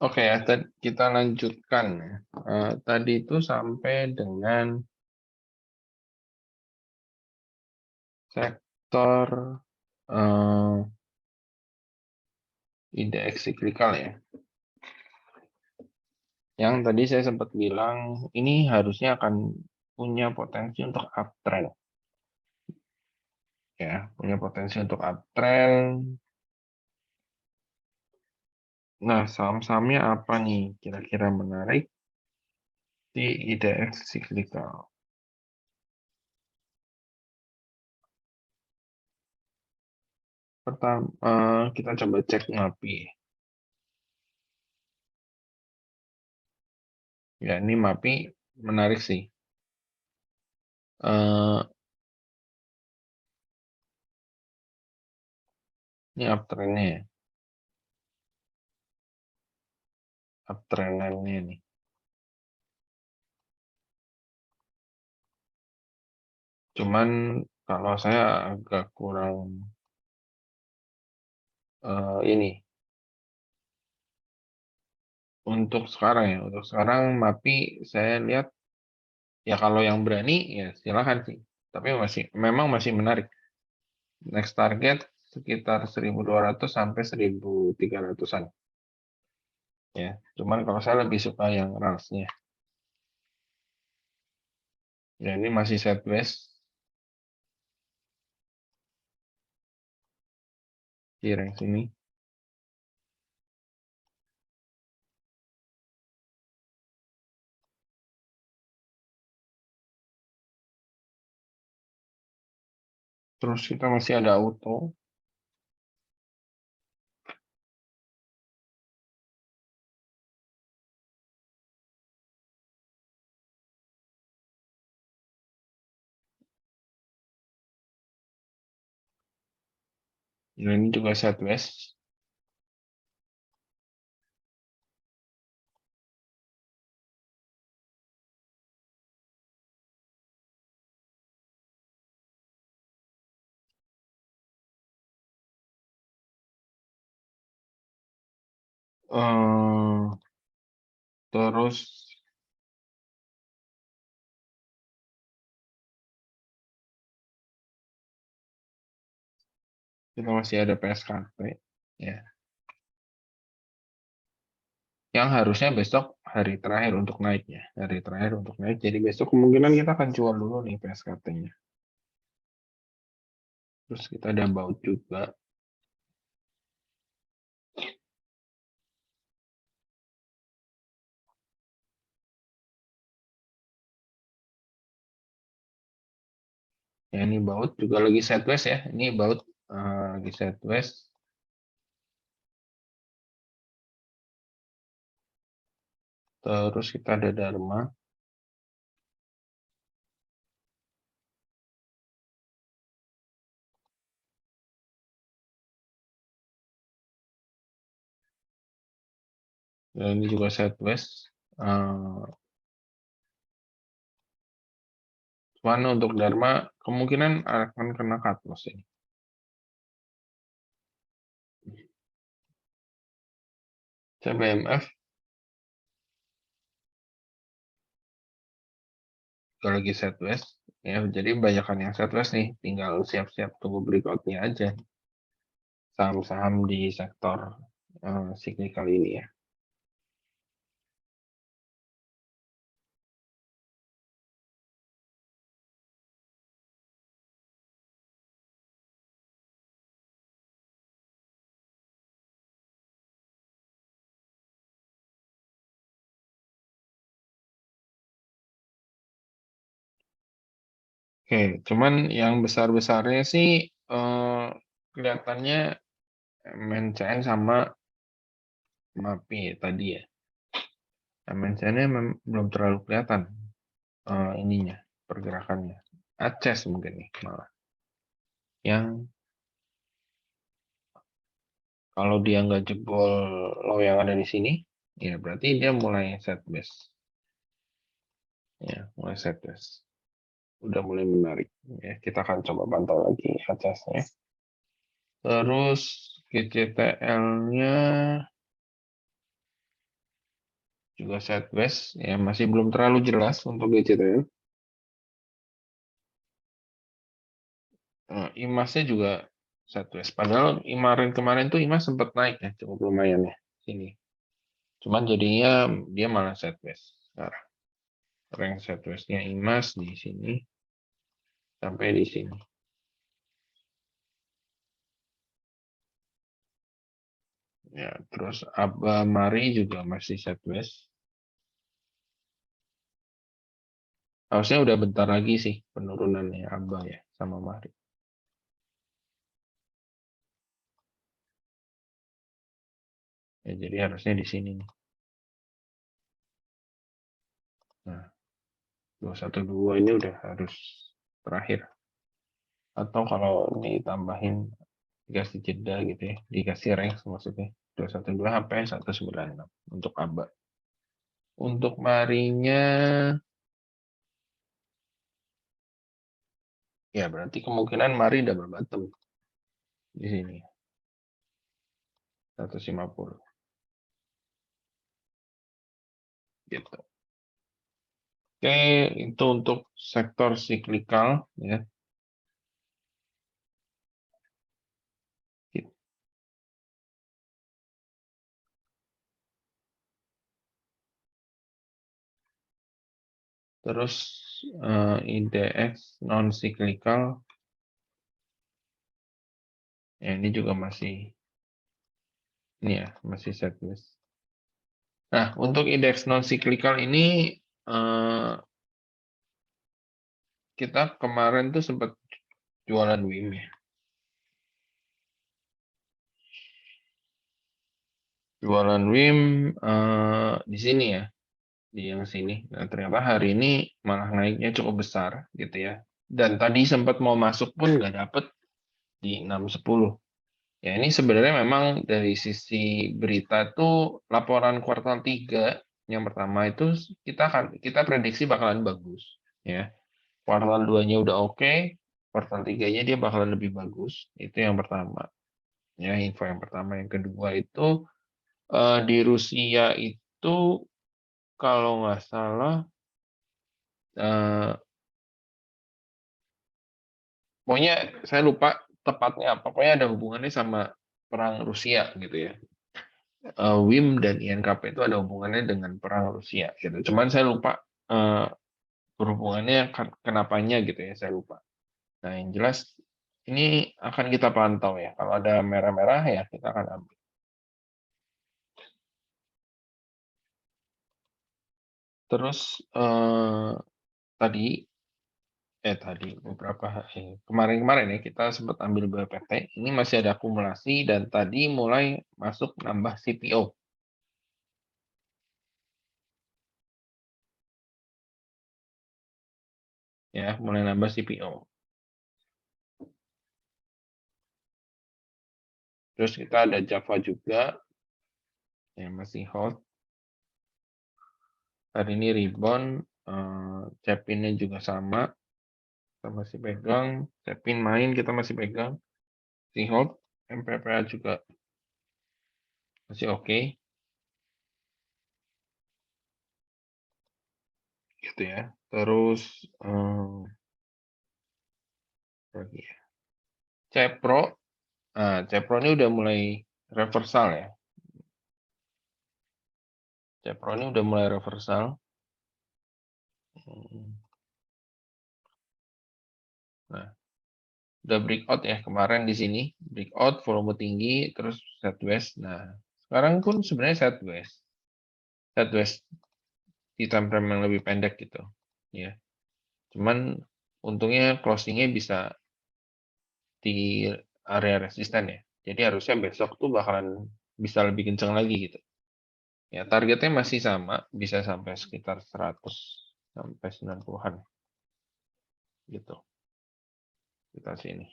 Oke ya, kita lanjutkan ya. Tadi itu sampai dengan sektor indeks siklikal ya. Yang tadi saya sempat bilang ini harusnya akan punya potensi untuk uptrend. Ya, punya potensi untuk uptrend. Nah, saham-sahamnya apa nih kira-kira menarik di indeks siklikal? Pertama, kita coba cek MAPI. Ya, ini MAPI menarik sih. Ini uptrendnya ya. Uptrendnya nih. Cuman kalau saya agak kurang ini untuk sekarang ya. Untuk sekarang MAPI saya lihat ya kalau yang berani ya silakan sih. Tapi memang masih menarik. Next target sekitar 1.200 sampai 1.300-an. Ya, cuman kalau saya lebih suka yang RALS-nya. Ya, ini masih sideways di rank sini. Terus kita masih ada auto. Nah, ini juga sideways. Eh, terus kita masih ada PSKP. Ya. Yang harusnya besok hari terakhir untuk naiknya. Hari terakhir untuk naik. Jadi besok kemungkinan kita akan jual dulu nih PSKT-nya. Terus kita ada baut juga. Ya, ini baut juga lagi sideways ya. Ini baut lagi sideways. Terus kita ada Dharma. Dan ini juga sideways. Cuman untuk Dharma kemungkinan akan kena cut loss ini. CBMF kalau lagi sideways. Ya, jadi banyakan yang sideways nih. Tinggal siap-siap tunggu breakout-nya aja. Saham-saham di sektor siklikal ini ya. Oke, cuman yang besar-besarnya sih kelihatannya MNCN sama MAPI tadi ya. MNCN-nya belum terlalu kelihatan ininya, pergerakannya. Aces mungkin nih malah. Yang kalau dia nggak jebol low yang ada di sini, ya berarti dia mulai set base. Ya, mulai set base. Udah mulai menarik. Ya, kita akan coba pantau lagi Acesnya. Terus GCTL-nya juga sideways, ya masih belum terlalu jelas untuk DCTF. IMAS-nya juga sideways. Padahal kemarin tuh IMAS sempat naik ya, cukup lumayan ya sini. Cuman jadinya dia malah sideways sekarang. Rank sideways-nya IMAS di sini sampai di sini. Ya, terus Aba Mari juga masih sideways. Harusnya udah bentar lagi sih penurunannya Aba ya sama Mari. Ya, jadi harusnya di sini nih. Nah, 212 ini udah harus terakhir. Atau kalau ditambahin dikasih jeda gitu ya, dikasih rank maksudnya 212 sampai 196 untuk Aba. Untuk Marinya ya berarti kemungkinan Mari double bottom di sini 150 gitu. Oke, itu untuk sektor siklikal ya. Terus IDX non siklikal ya ini juga masih ini ya, masih sideways. Nah, untuk indeks non siklikal ini kita kemarin tuh sempat jualan WIM ya. Jualan WIM di sini ya, di yang sini. Nah, ternyata hari ini malah naiknya cukup besar gitu ya. Dan tadi sempat mau masuk pun nggak dapet di 610. Ya ini sebenarnya memang dari sisi berita tuh laporan kuartal 3 yang pertama itu kita prediksi bakalan bagus ya. Kuartal 2-nya udah oke, kuartal 3-nya dia bakalan lebih bagus. Itu yang pertama. Ya, info yang pertama. Yang kedua itu di Rusia itu kalau nggak salah eh, pokoknya saya lupa tepatnya apa. Pokoknya ada hubungannya sama perang Rusia gitu ya. WIM dan INKP itu ada hubungannya dengan perang Rusia gitu. Cuman saya lupa eh, berhubungannya kenapanya gitu ya, saya lupa. Nah, yang jelas ini akan kita pantau ya. Kalau ada merah-merah ya kita akan ambil. Terus tadi beberapa kemarin-kemarin ya kita sempat ambil BPT. Ini masih ada akumulasi dan tadi mulai masuk nambah CPO. Ya, mulai nambah CPO. Terus kita ada Java juga yang masih hold. Hari ini rebound, Cepinnya juga sama, kita masih pegang. Cepin main, kita masih pegang. Si hold, MPPA juga masih oke, gitu ya. Terus lagi ya. Cepro, Cepro ini udah mulai reversal ya. Cepro ini udah mulai reversal. Nah, udah breakout ya kemarin di sini, breakout volume tinggi terus sideways. Nah, sekarang pun sebenarnya sideways di time frame yang lebih pendek gitu, ya. Cuman untungnya closingnya bisa di area resisten ya. Jadi harusnya besok tuh bakalan bisa lebih kencang lagi gitu. Ya, targetnya masih sama, bisa sampai sekitar 100 sampai 90-an gitu. Kita sini.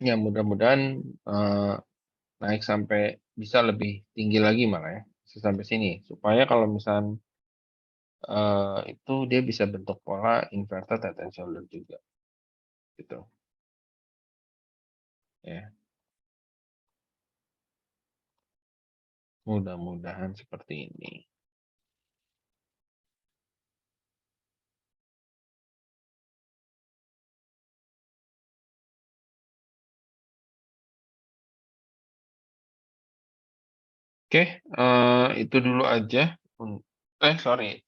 Ya, mudah-mudahan naik sampai bisa lebih tinggi lagi malah ya. Bisa sampai sini. Supaya kalau misalnya itu dia bisa bentuk pola inverted head and shoulder juga gitu. Ya. Mudah-mudahan seperti ini. Oke, itu dulu aja. Sorry,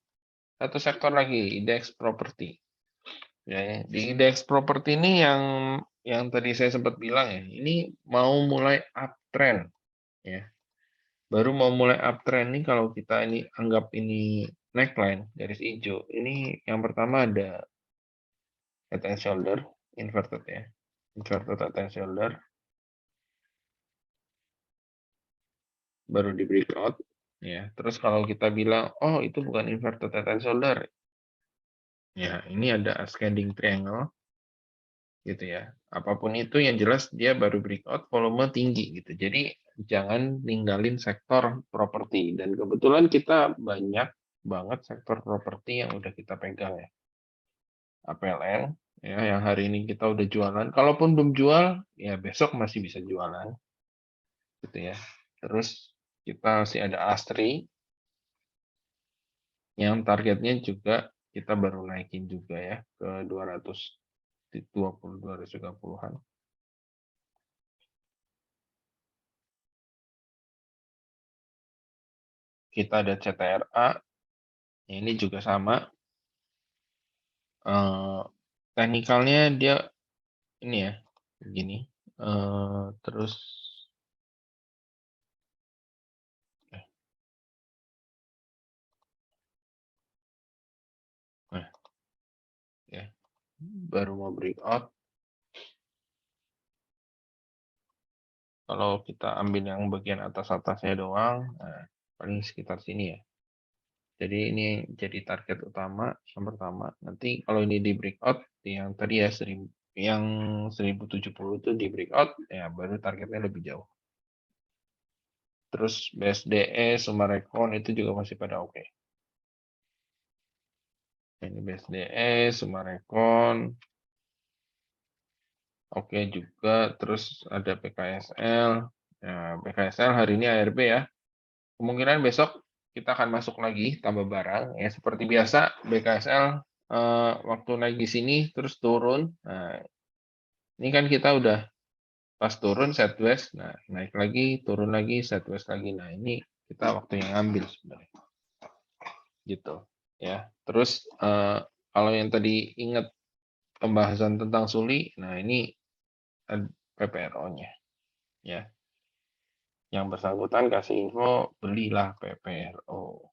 satu sektor lagi, indeks properti. Ya, di indeks properti ini yang tadi saya sempat bilang ya, ini mau mulai uptrend ya. Baru mau mulai uptrend nih kalau kita ini anggap ini neckline garis hijau. Ini yang pertama ada head and shoulder inverted ya. Inverted head and shoulder baru di breakout ya. Terus kalau kita bilang oh itu bukan inverted head and shoulder. Ya, ini ada ascending triangle gitu ya. Apapun itu yang jelas dia baru breakout volume tinggi gitu. Jadi jangan ninggalin sektor properti dan kebetulan kita banyak banget sektor properti yang udah kita pegang ya. APLN ya yang hari ini kita udah jualan. Kalaupun belum jual ya besok masih bisa jualan gitu ya. Terus kita masih ada Astri yang targetnya juga kita baru naikin juga ya ke 220 230-an. Kita ada CTRA, ini juga sama. Teknikalnya dia ini ya, begini. Terus nah, ya, baru mau breakout. Kalau kita ambil yang bagian atas-atasnya doang, nah, paling sekitar sini ya. Jadi ini jadi target utama yang pertama. Nanti kalau ini di breakout yang tadi ya 1070 itu di breakout ya baru targetnya lebih jauh. Terus BSDE, Sumarekon itu juga masih pada oke. Ini BSDE, Sumarekon, oke juga. Terus ada PKSL. Nah, PKSL hari ini ARB ya. Kemungkinan besok kita akan masuk lagi tambah barang ya seperti biasa BKSL waktu naik di sini terus turun. Nah, ini kan kita udah pas turun sideways, nah naik lagi, turun lagi, sideways lagi. Nah, ini kita waktu yang ngambil sebenarnya. Gitu ya. Terus kalau yang tadi ingat pembahasan tentang Suli, nah ini PPRO-nya ya. Yang bersangkutan kasih info belilah PPRO.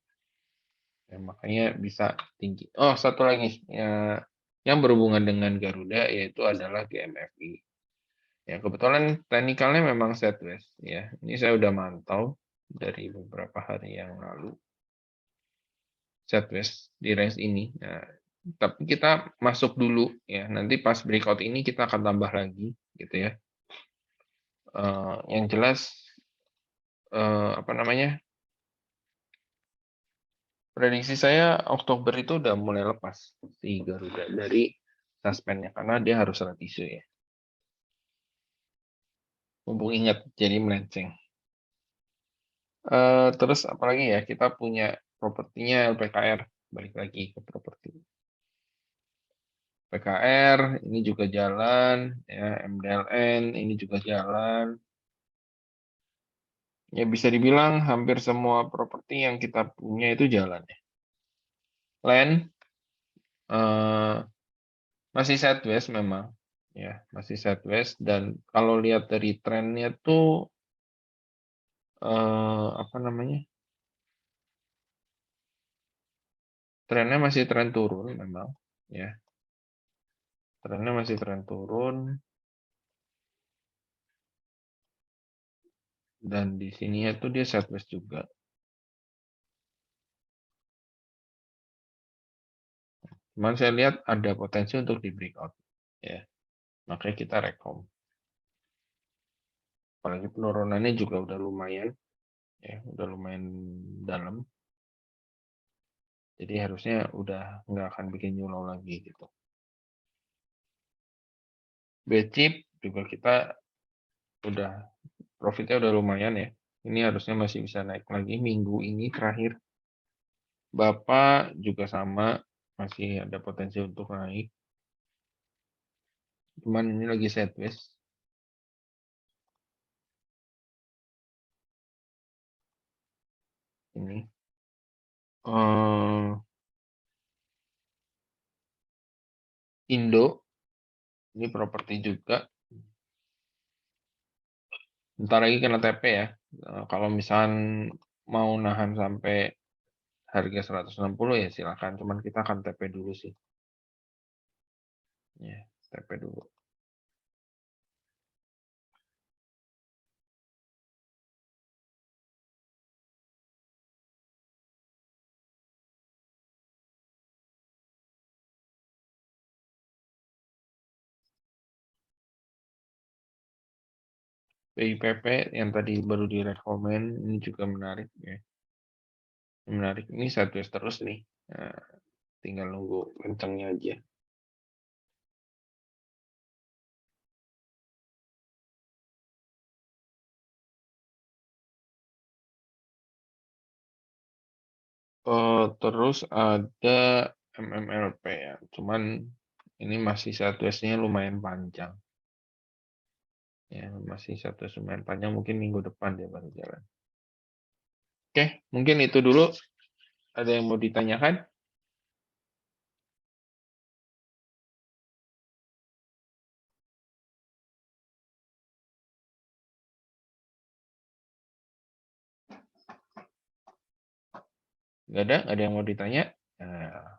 Ya, makanya bisa tinggi. Oh, satu lagi ya, yang berhubungan dengan Garuda yaitu adalah GMFI. Ya, kebetulan teknikalnya memang sideways ya. Ini saya udah mantau dari beberapa hari yang lalu. Sideways di range ini. Nah, tapi kita masuk dulu ya. Nanti pas breakout ini kita akan tambah lagi gitu ya. Yang jelas apa namanya? Prediksi saya Oktober itu udah mulai lepas si Garuda dari suspendnya karena dia harus red issue ya. Mumpung ingat jadi melenceng. Terus apalagi ya kita punya propertinya LPKR, balik lagi ke properti. PKR ini juga jalan ya, MDLN ini juga jalan. Ya bisa dibilang hampir semua properti yang kita punya itu jalan ya. Land masih sideways memang ya, masih sideways dan kalau lihat dari trennya tuh apa namanya? Trennya masih tren turun memang ya. Trennya masih tren turun dan di sini tuh dia sideways juga. Cuman saya lihat ada potensi untuk di breakout ya. Makanya kita rekom. Apalagi penurunannya juga udah lumayan ya, udah lumayan dalam. Jadi harusnya udah nggak akan bikin nyulau lagi gitu. Bchip juga kita udah profitnya udah lumayan ya. Ini harusnya masih bisa naik lagi minggu ini terakhir. Bapak juga sama, masih ada potensi untuk naik. Cuman ini lagi sideways. Ini. Indo, ini properti juga. Bentar lagi kena TP ya. Kalau misalkan mau nahan sampai harga 160 ya silakan. Cuman kita akan TP dulu sih. Ya, TP dulu. PIPP yang tadi baru direkomend ini juga menarik ya. Menarik. Ini sideways terus nih. Nah, tinggal nunggu kencangnya aja. Terus ada MMLP ya. Cuman ini masih sideways-nya lumayan panjang. Ya, masih sideways lumayan panjang. Mungkin minggu depan dia baru jalan. Oke, mungkin itu dulu. Ada yang mau ditanyakan? Nggak ada? Ada yang mau ditanya? Nah,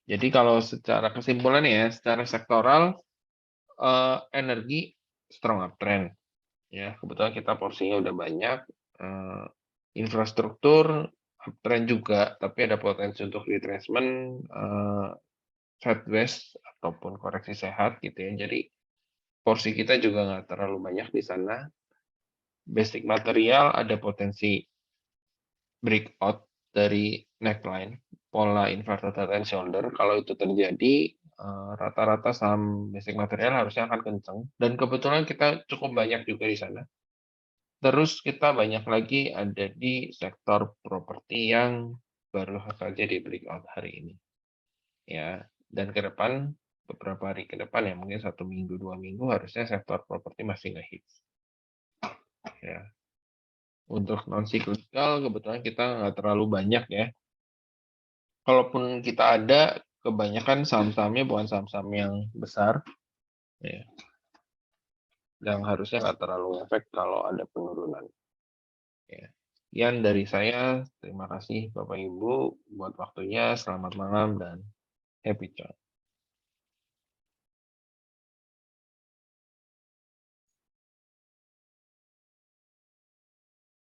jadi kalau secara kesimpulan ya, secara sektoral, energi strong uptrend. Ya, kebetulan kita porsinya udah banyak. Infrastruktur uptrend juga, tapi ada potensi untuk retracement, sideways ataupun koreksi sehat gitu ya. Jadi porsi kita juga nggak terlalu banyak di sana. Basic material ada potensi breakout dari neckline, pola inverted head and shoulder. Kalau itu terjadi, rata-rata saham basic material harusnya akan kenceng. Dan kebetulan kita cukup banyak juga di sana. Terus kita banyak lagi ada di sektor properti yang baru saja di breakout hari ini. Ya, dan ke depan beberapa hari ke depan ya mungkin 1 minggu 2 minggu harusnya sektor properti masih ngehits. Ya, untuk non cyclical kebetulan kita nggak terlalu banyak ya. Kalaupun kita ada, kebanyakan saham-sahamnya bukan saham-saham yang besar, ya, yang harusnya nggak terlalu efek kalau ada penurunan. Ya. Sekian dari saya. Terima kasih Bapak Ibu buat waktunya. Selamat malam dan happy trade.